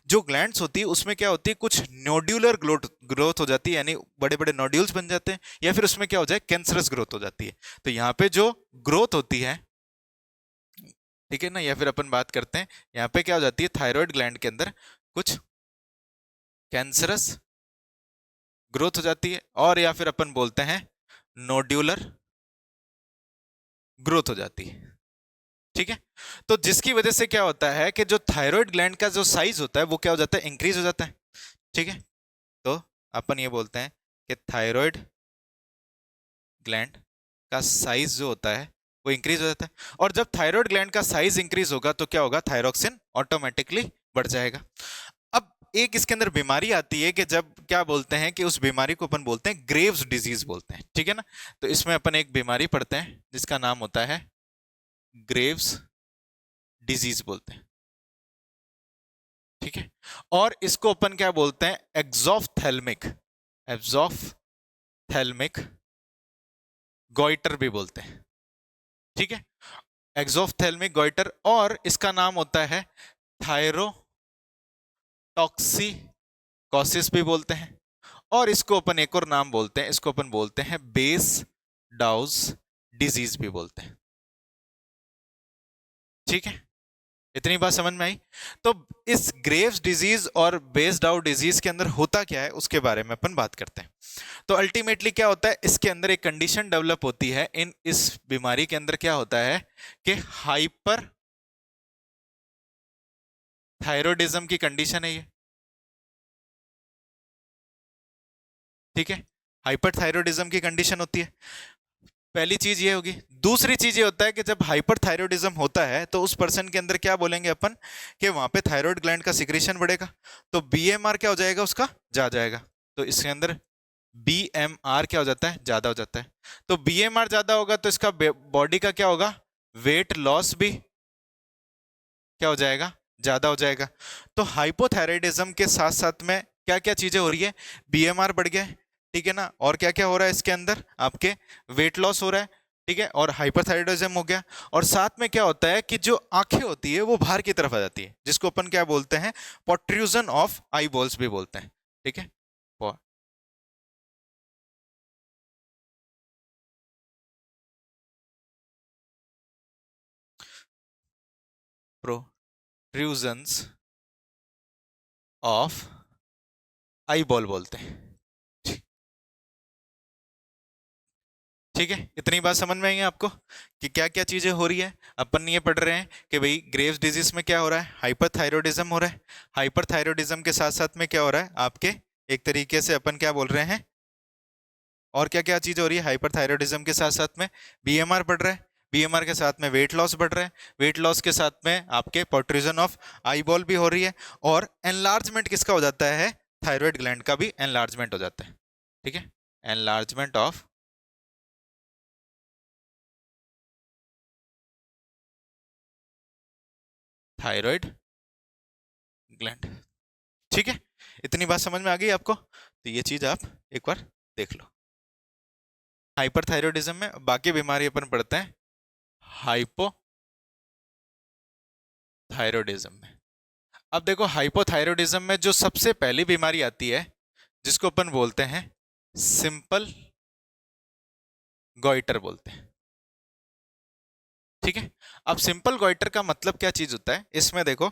जो ग्लैंड्स होती है उसमें क्या होती है, कुछ नोड्यूलर ग्रोथ ग्रोथ हो जाती है, यानी बड़े बड़े नोड्यूल्स बन जाते हैं, या फिर उसमें क्या हो जाए, कैंसरस ग्रोथ हो जाती है। तो यहाँ पे जो ग्रोथ होती है, ठीक है ना, या फिर अपन बात करते हैं यहाँ पे क्या हो जाती है, थायराइड ग्लैंड के अंदर कुछ कैंसरस ग्रोथ हो जाती है, और या फिर अपन बोलते हैं नोड्यूलर ग्रोथ हो जाती है। ठीक है, तो जिसकी वजह से क्या होता है कि जो थायराइड ग्लैंड का जो साइज होता है वो क्या हो जाता है, इंक्रीज हो जाता है। ठीक है, तो अपन ये बोलते हैं कि थायराइड ग्लैंड का साइज जो होता है वो इंक्रीज हो जाता है, और जब थायराइड ग्लैंड का साइज इंक्रीज होगा तो क्या होगा, थायरोक्सिन ऑटोमेटिकली बढ़ जाएगा। अब एक इसके अंदर बीमारी आती है कि जब क्या बोलते हैं कि उस बीमारी को अपन बोलते हैं ग्रेव्स डिजीज बोलते हैं। ठीक है ना, तो इसमें अपन एक बीमारी पढ़ते हैं जिसका नाम होता है ग्रेव्स डिजीज बोलते हैं। ठीक है, और इसको अपन क्या बोलते हैं, एक्सोफ्थेल्मिक एक्सोफ्थेल्मिक गॉइटर भी बोलते हैं। ठीक है, एक्सोफ्थेल्मिक गॉइटर, और इसका नाम होता है थायरोटॉक्सिकोसिस भी बोलते हैं, और इसको अपन एक और नाम बोलते हैं, इसको अपन बोलते हैं बेस डाउज डिजीज भी बोलते हैं। ठीक है, इतनी बात समझ में आई। तो इस ग्रेव्स डिजीज और बेस डाउज डिजीज के अंदर होता क्या है उसके बारे में अपन बात करते हैं। तो अल्टीमेटली क्या होता है, इसके अंदर एक कंडीशन डेवलप होती है, इस बीमारी के अंदर क्या होता है कि हाइपर थायरॉयडिज्म की कंडीशन है ये। ठीक है, हाइपरथायरॉयडिज्म की कंडीशन होती है, पहली चीज ये होगी। दूसरी चीज ये होता है कि जब हाइपरथायरॉयडिज्म होता है तो उस पर्सन के अंदर क्या बोलेंगे अपन, कि वहां पे थायराइड ग्लैंड का सिक्रीशन बढ़ेगा, तो बीएमआर क्या हो जाएगा, उसका जा जाएगा। तो इसके अंदर बीएमआर क्या हो जाता है, ज्यादा हो जाता है। तो बीएमआर ज्यादा होगा तो इसका बॉडी का क्या होगा, वेट लॉस भी क्या हो जाएगा, ज्यादा हो जाएगा। तो हाइपोथायराइडिज्म के साथ साथ में क्या क्या चीजें हो रही है, बीएमआर बढ़ गया है, ठीक है ना, और क्या क्या हो रहा है इसके अंदर, आपके वेट लॉस हो रहा है, ठीक है, और हाइपरथायराइडिज्म हो गया। और साथ में क्या होता है कि जो आंखें होती है वो बाहर की तरफ आ जाती है, जिसको अपन क्या बोलते हैं, प्रोट्रूजन ऑफ आई बॉल्स भी बोलते हैं। ठीक है, प्रोट्रूजन्स ऑफ आई बॉल बोलते हैं। ठीक है, इतनी बात समझ में आई है आपको कि क्या क्या चीजें हो रही है। अपन ये पढ़ रहे हैं कि भाई ग्रेव्स डिजीज में क्या हो रहा है, हाइपरथायरॉयडिज्म हो रहा है, हाइपरथायरॉयडिज्म के साथ साथ में क्या हो रहा है आपके, एक तरीके से अपन क्या बोल रहे हैं, और क्या क्या चीज हो रही है हाइपरथायरॉयडिज्म के साथ साथ में, बीएमआर बढ़ रहा है, बीएमआर के साथ में वेट लॉस बढ़ रहा है, वेट लॉस के साथ में आपके प्रोट्रूजन ऑफ आई बॉल भी हो रही है, और एनलार्जमेंट किसका हो जाता है, थायराइड ग्लैंड का भी एनलार्जमेंट हो जाता है। ठीक है, एनलार्जमेंट ऑफ थायराइड ग्लैंड। ठीक है, इतनी बात समझ में आ गई आपको? तो ये चीज आप एक बार देख लो। हाइपरथायरॉयडिज्म में बाकी बीमारी अपन पढ़ते हैं हाइपोथायरॉयडिज्म में। अब देखो हाइपोथायरॉयडिज्म में जो सबसे पहली बीमारी आती है जिसको अपन बोलते हैं सिंपल गॉइटर बोलते हैं। ठीक है, अब सिंपल गॉइटर का मतलब क्या चीज होता है, इसमें देखो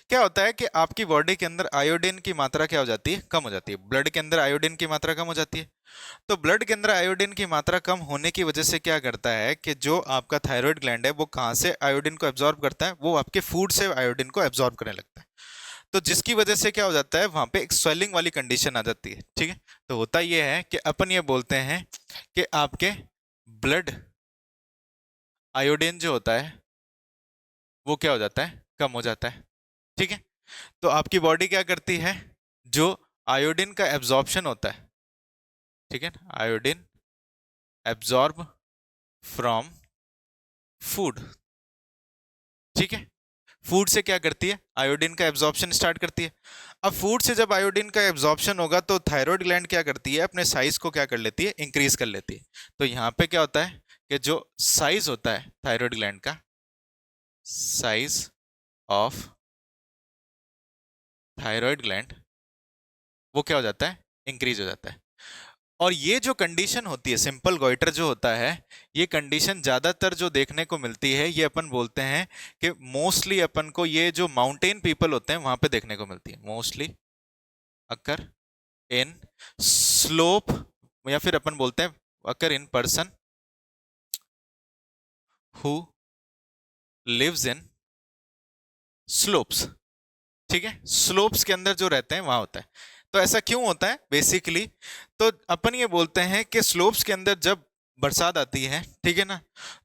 क्या होता है कि आपकी बॉडी के अंदर आयोडीन की मात्रा क्या हो जाती है, कम हो जाती है। ब्लड के अंदर आयोडीन की मात्रा कम हो जाती है। तो ब्लड के अंदर आयोडीन की मात्रा कम होने की वजह से क्या करता है कि जो आपका थायराइड ग्लैंड है वो कहाँ से आयोडीन को एब्जॉर्ब करता है, वो आपके फूड से आयोडीन को एब्जॉर्ब करने लगता है। तो जिसकी वजह से क्या हो जाता है, वहां पे एक स्वेलिंग वाली कंडीशन आ जाती है। ठीक है, तो होता यह है कि अपन ये बोलते हैं कि आपके ब्लड आयोडीन जो होता है वो क्या हो जाता है, कम हो जाता है। ठीक है, तो आपकी बॉडी क्या करती है, जो आयोडीन का एब्जॉर्प्शन होता है, ठीक है, आयोडीन एब्जॉर्ब फ्रॉम फूड। ठीक है, फूड से क्या करती है, आयोडीन का एब्जॉर्प्शन स्टार्ट करती है। अब फूड से जब आयोडीन का एब्जॉर्प्शन होगा तो थायराइड ग्लैंड क्या करती है, अपने साइज को क्या कर लेती है, इंक्रीज कर लेती है। तो यहाँ पे क्या होता है कि जो साइज होता है थायराइड ग्लैंड का, साइज ऑफ थायराइड ग्लैंड, वो क्या हो जाता है, इंक्रीज हो जाता है। और ये जो कंडीशन होती है सिंपल गॉइटर जो होता है, ये कंडीशन ज्यादातर जो देखने को मिलती है, ये अपन बोलते हैं कि मोस्टली अपन को ये जो माउंटेन पीपल होते हैं वहां पे देखने को मिलती है। मोस्टली अकर इन स्लोप, या फिर अपन बोलते हैं अकर in person who lives in slopes. ठीक है, स्लोप्स के अंदर जो रहते हैं वहां होता है। तो ऐसा क्यों होता है बेसिकली, तो अपन ये बोलते हैं कि स्लोप्स के अंदर जब बरसात आती है, ठीक है ना,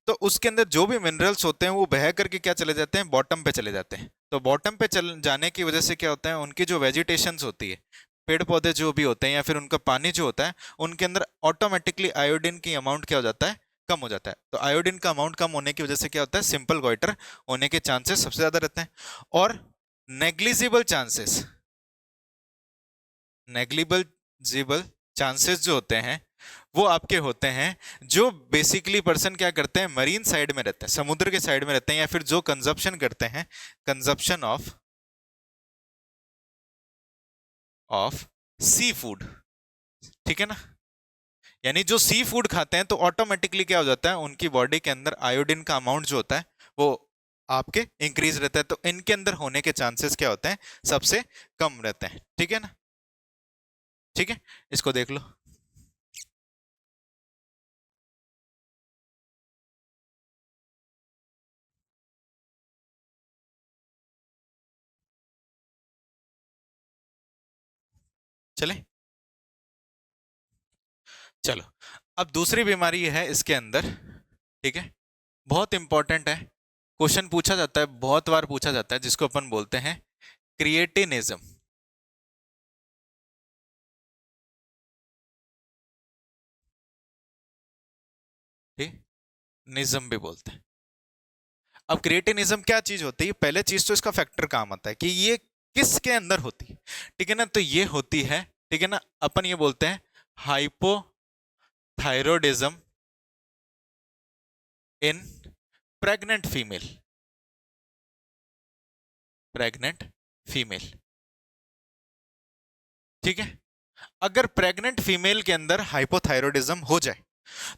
तो उसके अंदर जो भी मिनरल्स होते हैं वो बह करके क्या चले जाते हैं, बॉटम पे चले जाते हैं। तो बॉटम पे चल जाने की वजह से क्या होता है, उनकी जो वेजिटेशंस होती है, पेड़ पौधे जो भी होते हैं या फिर उनका पानी जो होता है, उनके अंदर ऑटोमेटिकली आयोडीन की अमाउंट क्या हो जाता है, कम हो जाता है। तो आयोडीन का अमाउंट कम होने की वजह से क्या होता है, सिंपल गॉइटर होने के चांसेस सबसे ज्यादा रहते हैं। और नेग्लिजिबल चांसेस, नेग्लिजिबल चांसेस जो होते हैं वो आपके होते हैं जो बेसिकली पर्सन क्या करते हैं, मरीन साइड में रहते हैं, समुद्र के साइड में रहते हैं, या फिर जो कंजप्शन करते हैं, कंजप्शन ऑफ सी फूड। ठीक है ना, यानी जो सी फूड खाते हैं तो ऑटोमेटिकली क्या हो जाता है, उनकी बॉडी के अंदर आयोडीन का अमाउंट जो होता है वो आपके इंक्रीज रहता है। तो इनके अंदर होने के चांसेस क्या होते हैं, सबसे कम रहते हैं। ठीक है ना, ठीक है, इसको देख लो। चले, चलो अब दूसरी बीमारी है इसके अंदर। ठीक है, बहुत इंपॉर्टेंट है, क्वेश्चन पूछा जाता है, बहुत बार पूछा जाता है, जिसको अपन बोलते हैं क्रिएटिनिज्म। ठीक, निज्म भी बोलते हैं। अब क्रिएटिनिज्म क्या चीज होती है, पहले चीज तो इसका फैक्टर काम आता है कि ये किसके अंदर होती है। ठीक है ना, तो ये होती है, ठीक है ना, अपन ये बोलते हैं hypothyroidism in pregnant female, pregnant female. ठीक है, अगर प्रेग्नेंट फीमेल के अंदर हाइपोथायरॉयडिज्म हो जाए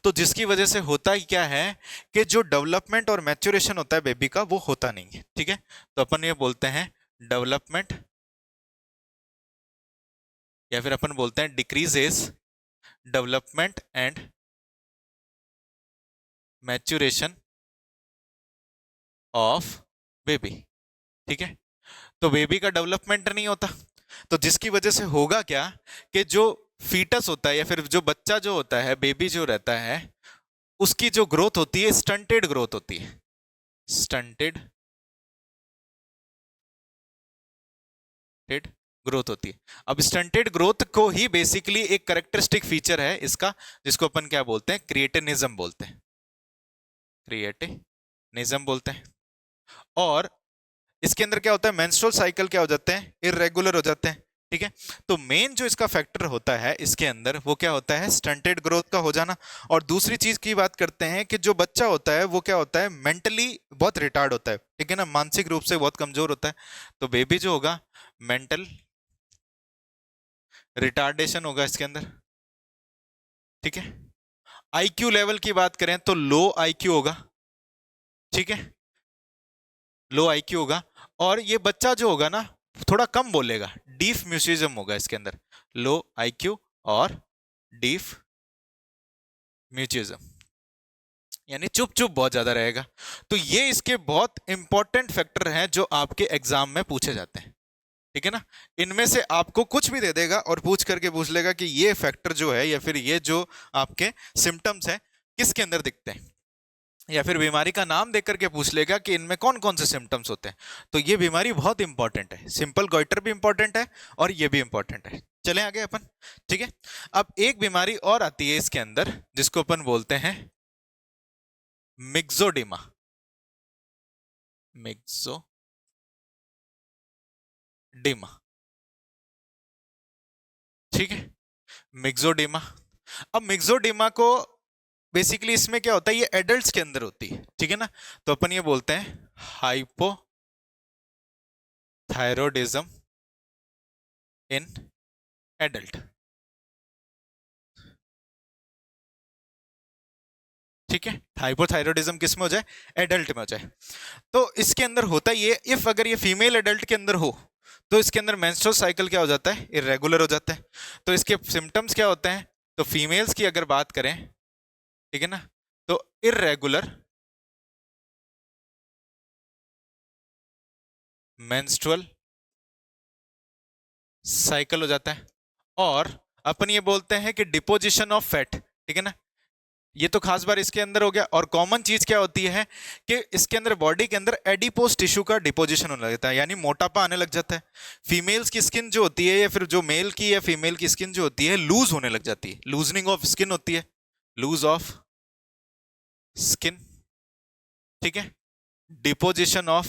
तो जिसकी वजह से होता ही क्या है कि जो डेवलपमेंट और मैच्योरेशन होता है बेबी का वो होता नहीं है। ठीक है, तो अपन ये बोलते हैं डेवलपमेंट, या फिर अपन बोलते हैं decreases development and maturation of baby. ठीक है, तो बेबी का डेवलपमेंट नहीं होता, तो जिसकी वजह से होगा क्या कि जो फीटस होता है या फिर जो बच्चा जो होता है, बेबी जो रहता है, उसकी जो ग्रोथ होती है स्टंटेड ग्रोथ होती है, स्टंटेड ग्रोथ होती है। अब स्टंटेड ग्रोथ को ही बेसिकली एक करेक्टरिस्टिक फीचर है इसका, जिसको अपन क्या बोलते हैं, क्रिएटिनिज्म बोलते हैं, क्रिएटिनिज्म बोलते हैं। और इसके अंदर क्या होता है, मेंस्ट्रुअल साइकिल क्या हो जाते हैं, इरेगुलर हो जाते हैं। ठीक है, तो मेन जो इसका फैक्टर होता है इसके अंदर वो क्या होता है, स्टंटेड ग्रोथ का हो जाना। और दूसरी चीज की बात करते हैं कि जो बच्चा होता है वो क्या होता है, मेंटली बहुत रिटार्ड होता है। ठीक है ना, मानसिक रूप से बहुत कमजोर होता है। तो बेबी जो होगा मेंटल रिटार्डेशन होगा इसके अंदर। ठीक है, आईक्यू लेवल की बात करें तो लो आईक्यू होगा। ठीक है, लो आईक्यू होगा। और ये बच्चा जो होगा ना थोड़ा कम बोलेगा, डीफ म्यूसिज्म होगा इसके अंदर, लो आईक्यू और डीफ म्यूचिज्म, यानी चुप चुप बहुत ज्यादा रहेगा। तो ये इसके बहुत इंपॉर्टेंट फैक्टर हैं जो आपके एग्जाम में पूछे जाते हैं। ठीक है ना, इनमें से आपको कुछ भी दे देगा और पूछ करके पूछ लेगा कि ये फैक्टर जो है या फिर ये जो आपके सिम्टम्स हैं किसके अंदर दिखते हैं, या फिर बीमारी का नाम देख करके पूछ लेगा कि इनमें कौन कौन से सिम्टम्स होते हैं। तो ये बीमारी बहुत इंपॉर्टेंट है, सिंपल गॉइटर भी इंपॉर्टेंट है और ये भी इंपॉर्टेंट है। चलें आगे अपन। ठीक है, अब एक बीमारी और आती है इसके अंदर जिसको अपन बोलते हैं मिक्सोडिमा। मिक्सोडिमा। ठीक है, मिक्सोडिमा। अब मिक्सोडिमा को बेसिकली इसमें क्या होता है, ये एडल्ट्स के अंदर होती है। ठीक है ना, तो अपन ये बोलते हैं हाइपोथायरॉयडिज्म इन एडल्ट। ठीक है, हाइपोथायरॉयडिज्म किस में हो जाए, एडल्ट में हो जाए। तो इसके अंदर होता ये, इफ अगर ये फीमेल एडल्ट के अंदर हो तो इसके अंदर मेंस्ट्रुअल साइकिल क्या हो जाता है, इरेगुलर हो जाता है। तो इसके सिम्टम्स क्या होते हैं, तो फीमेल्स की अगर बात करें, ठीक है ना, तो इरेगुलर मेंस्ट्रुअल साइकिल हो जाता है। और अपन ये बोलते हैं कि डिपोजिशन ऑफ फैट। ठीक है ना, ये तो खास बार इसके अंदर हो गया। और कॉमन चीज क्या होती है कि इसके अंदर बॉडी के अंदर एडिपोज टिश्यू का डिपोजिशन होने लगता है, यानी मोटापा आने लग जाता है। फीमेल्स की स्किन जो होती है या फिर जो मेल की या फीमेल की स्किन जो होती है लूज होने लग जाती है, लूजनिंग ऑफ स्किन होती है, लूज ऑफ स्किन। ठीक है, deposition of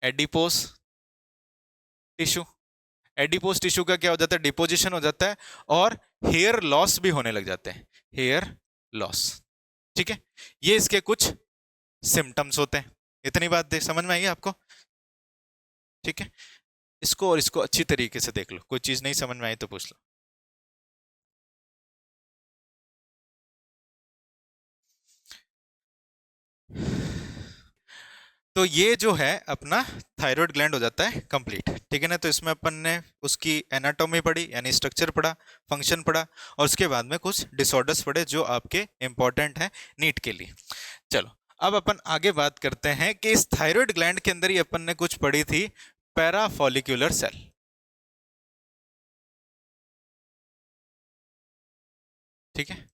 adipose tissue. Adipose tissue का क्या हो जाता है, डिपोजिशन हो जाता है। और हेयर लॉस भी होने लग जाते हैं, हेयर लॉस। ठीक है, ये इसके कुछ सिम्टम्स होते हैं। इतनी बात देख समझ में आई आपको। ठीक है, इसको और इसको अच्छी तरीके से देख लो, कोई चीज नहीं समझ में आई तो पूछ लो। तो ये जो है अपना थायराइड ग्लैंड हो जाता है कंप्लीट। ठीक है ना, तो इसमें अपन ने उसकी एनाटॉमी पढ़ी यानी स्ट्रक्चर पढ़ा, फंक्शन पढ़ा, और उसके बाद में कुछ डिसऑर्डर्स पढ़े जो आपके इंपॉर्टेंट हैं नीट के लिए। चलो अब अपन आगे बात करते हैं कि इस थायराइड ग्लैंड के अंदर ही अपन ने कुछ पढ़ी थी पैराफॉलिक्यूलर सेल। ठीक है,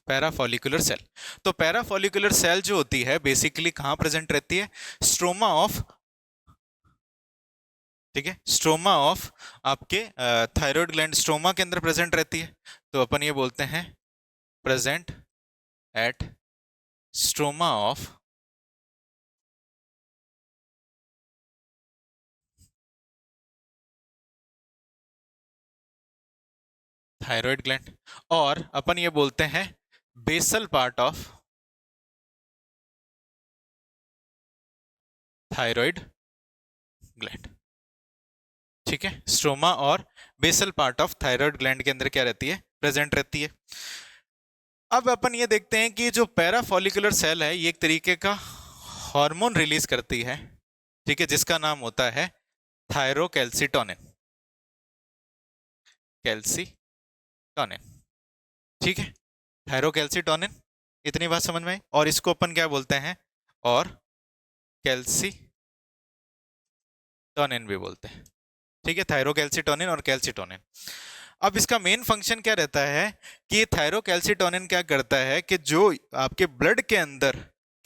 पैराफॉलिकुलर सेल। तो पैराफॉलिकुलर सेल जो होती है बेसिकली कहां प्रेजेंट रहती है, स्ट्रोमा ऑफ, ठीक है, स्ट्रोमा ऑफ आपके थायराइड ग्लैंड स्ट्रोमा के अंदर प्रेजेंट रहती है। तो अपन ये बोलते हैं present at stroma of thyroid gland. और अपन ये बोलते हैं basal part of thyroid gland. ठीक है, स्ट्रोमा और basal part of thyroid gland के अंदर क्या रहती है, प्रेजेंट रहती है। अब अपन ये देखते हैं कि जो पैराफॉलिकुलर सेल है ये एक तरीके का हार्मोन रिलीज करती है। ठीक है, जिसका नाम होता है थायरोकैल्सिटोनिन, कैल्सिटोनिन। ठीक है, थायरोकैल्सिटोनिन, इतनी बात समझ में आई। और इसको अपन क्या बोलते हैं, और कैल्सिटोनिन भी बोलते हैं। ठीक है, थायरोकैल्सिटोनिन और कैल्सिटोनिन। अब इसका मेन फंक्शन क्या रहता है कि थायरोकैल्सिटोनिन क्या करता है कि जो आपके ब्लड के अंदर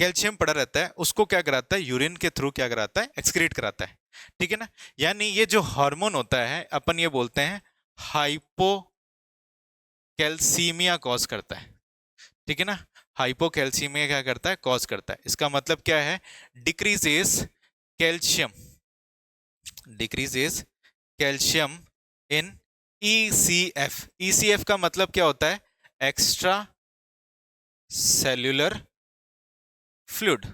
कैल्शियम पड़ा रहता है उसको क्या कराता है, यूरिन के थ्रू क्या कराता है, एक्सक्रीट कराता है। ठीक है ना, यानी ये जो हार्मोन होता है अपन ये बोलते हैं हाइपोकैल्सीमिया कॉज करता है। ठीक है ना, हाइपोकैल्सीमिया क्या करता है, कॉज करता है। इसका मतलब क्या है, डिक्रीजेस कैल्शियम, डिक्रीजेस कैल्शियम इन ईसीएफ। ईसीएफ का मतलब क्या होता है, एक्स्ट्रा सेल्यूलर फ्लूइड,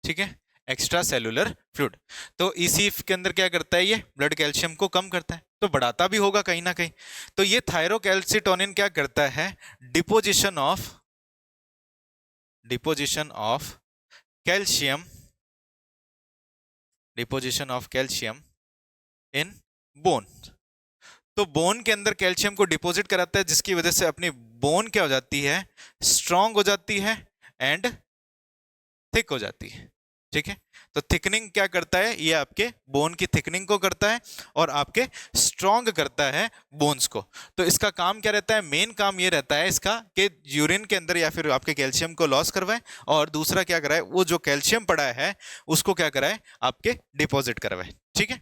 ठीक है, एक्स्ट्रा सेल्यूलर फ्लूइड। तो ईसीएफ के अंदर क्या करता है, ये ब्लड कैल्शियम को कम करता है, तो बढ़ाता भी होगा कहीं ना कहीं। तो ये थायरोकैल्सिटोनिन क्या करता है, deposition of calcium, deposition of calcium in bone. तो बोन के अंदर कैल्शियम को डिपॉजिट कराता है, जिसकी वजह से अपनी बोन क्या हो जाती है, स्ट्रांग हो जाती है एंड थिक हो जाती है, ठीक है। तो थिकनिंग क्या करता है, ये आपके बोन की थिकनिंग को करता है और आपके स्ट्रांग करता है बोन्स को। तो इसका काम क्या रहता है, मेन काम ये रहता है इसका कि यूरिन के अंदर या फिर आपके कैल्शियम को लॉस करवाए, और दूसरा क्या कराए, वो जो कैल्शियम पड़ा है उसको क्या कराए, आपके डिपॉजिट करवाए, ठीक है।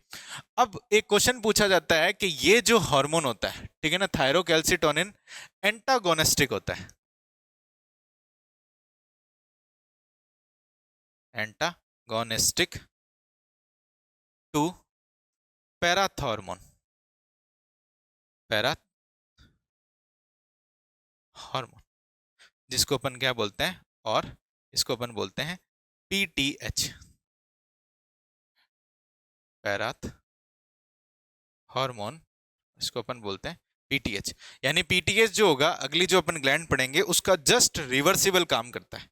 अब एक क्वेश्चन पूछा जाता है कि ये जो हार्मोन होता है, ठीक है ना, थायरोकैल्सिटोनिन एंटागोनिस्टिक होता है, antagonistic to parathormone, para hormone, जिसको अपन क्या बोलते हैं, और इसको अपन बोलते हैं पीटीएच, पैराथ हार्मोन, इसको अपन बोलते हैं पीटीएच। यानी पीटीएच जो होगा, अगली जो अपन ग्लैंड पढ़ेंगे उसका जस्ट रिवर्सिबल काम करता है,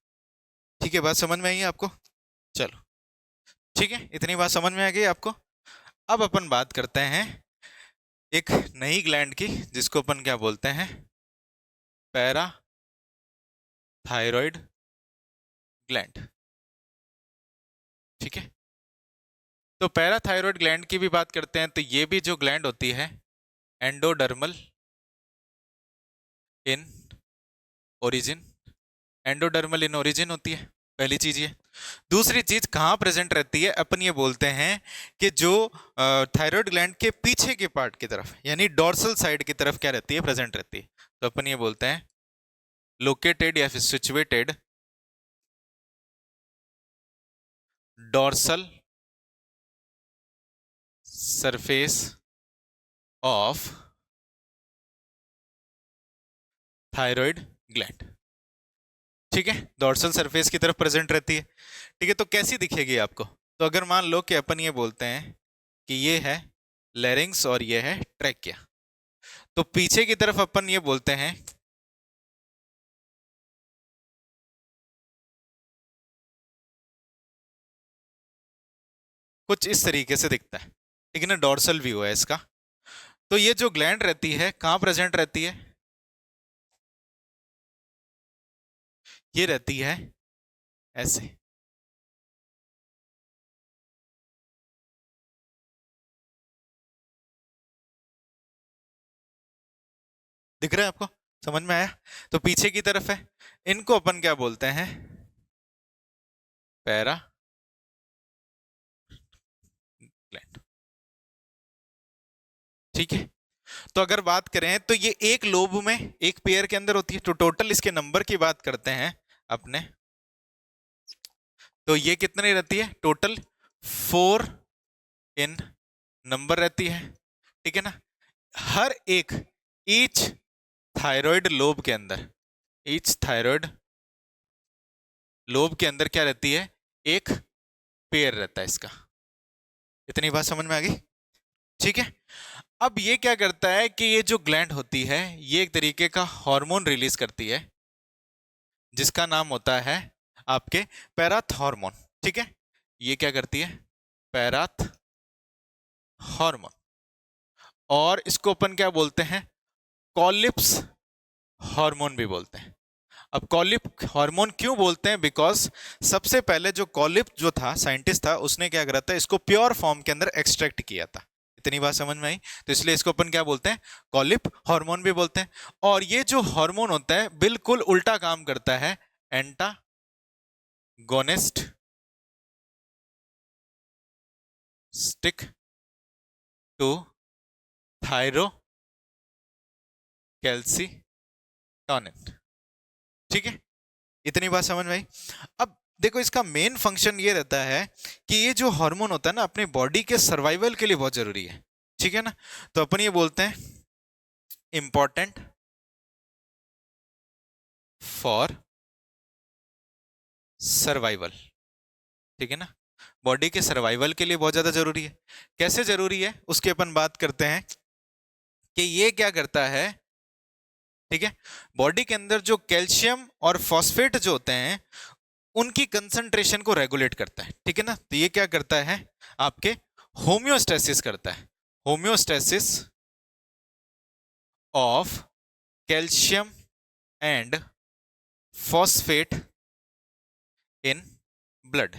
ठीक है। बात समझ में आई है आपको, चलो ठीक है, इतनी बात समझ में आ गई आपको। अब अपन बात करते हैं एक नई ग्लैंड की, जिसको अपन क्या बोलते हैं, पैरा थायराइड ग्लैंड, ठीक है। तो पैराथायरॉयड ग्लैंड की भी बात करते हैं, तो ये भी जो ग्लैंड होती है, endodermal in origin, endodermal in origin होती है, पहली चीज ये। दूसरी चीज कहाँ प्रेजेंट रहती है, अपन ये बोलते हैं कि जो थायराइड ग्लैंड के पीछे के पार्ट की तरफ, यानी डॉर्सल साइड की तरफ क्या रहती है, प्रेजेंट रहती है। तो अपन ये बोलते हैं लोकेटेड या फिर situated dorsal surface of thyroid gland, ठीक है, डॉर्सल सरफेस की तरफ प्रेजेंट रहती है, ठीक है। तो कैसी दिखेगी आपको, तो अगर मान लो कि अपन ये बोलते हैं कि ये है लैरिंग्स और ये है ट्रैकिया, तो पीछे की तरफ अपन ये बोलते हैं कुछ इस तरीके से दिखता है, ठीक है ना, डॉर्सल व्यू है इसका। तो ये जो ग्लैंड रहती है कहाँ प्रेजेंट रहती है, ये रहती है ऐसे, दिख रहा है आपको, समझ में आया। तो पीछे की तरफ है, इनको अपन क्या बोलते हैं, पैरा ग्लैंड, ठीक है। तो अगर बात करें तो ये एक लोब में, एक पेयर के अंदर होती है, तो टोटल इसके नंबर की बात करते हैं अपने, तो ये कितनी रहती है, टोटल 4 इन नंबर रहती है, ठीक है ना। हर एक, ईच थायराइड लोब के अंदर, ईच थायराइड लोब के अंदर क्या रहती है, एक पेयर रहता है इसका। इतनी बात समझ में आ गई, ठीक है। अब ये क्या करता है कि ये जो ग्लैंड होती है, ये एक तरीके का हार्मोन रिलीज करती है, जिसका नाम होता है आपके पैराथ हार्मोन, ठीक है। ये क्या करती है, पैराथ हार्मोन, और इसको अपन क्या बोलते हैं, कॉलिप्स हार्मोन भी बोलते हैं। अब कॉलिप हार्मोन क्यों बोलते हैं, बिकॉज सबसे पहले जो कॉलिप जो था साइंटिस्ट था, उसने क्या करा था, इसको प्योर फॉर्म के अंदर एक्सट्रैक्ट किया था। इतनी बात समझ में आई, तो इसलिए इसको अपन क्या बोलते हैं, कॉलिप हार्मोन भी बोलते हैं। और ये जो हार्मोन होता है बिल्कुल उल्टा काम करता है, antagonistic to thyrocalcitonin, ठीक है, इतनी बात समझ में आई। अब देखो इसका मेन फंक्शन ये रहता है कि ये जो हार्मोन होता है ना अपनी बॉडी के सर्वाइवल के लिए बहुत जरूरी है, ठीक है ना। तो अपन ये बोलते हैं इंपॉर्टेंट फॉर सर्वाइवल, ठीक है ना, बॉडी के सर्वाइवल के लिए बहुत ज्यादा जरूरी है। कैसे जरूरी है उसकी अपन बात करते हैं कि ये क्या करता है, ठीक है, बॉडी के अंदर जो कैल्शियम और फॉस्फेट जो होते हैं उनकी कंसंट्रेशन को रेगुलेट करता है, ठीक है ना। तो ये क्या करता है आपके होम्योस्टेसिस करता है, homeostasis of calcium and phosphate in blood.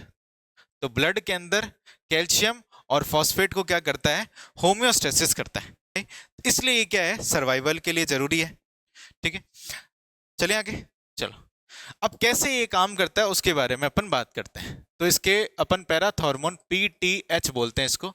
तो ब्लड के अंदर कैल्शियम और फॉस्फेट को क्या करता है, होम्योस्टेसिस करता है। इसलिए ये क्या है, सर्वाइवल के लिए जरूरी है, ठीक है। चलिए आगे चलो। अब कैसे ये काम करता है उसके बारे में अपन बात करते हैं। तो इसके अपन पैराथॉर्मोन PTH बोलते हैं इसको,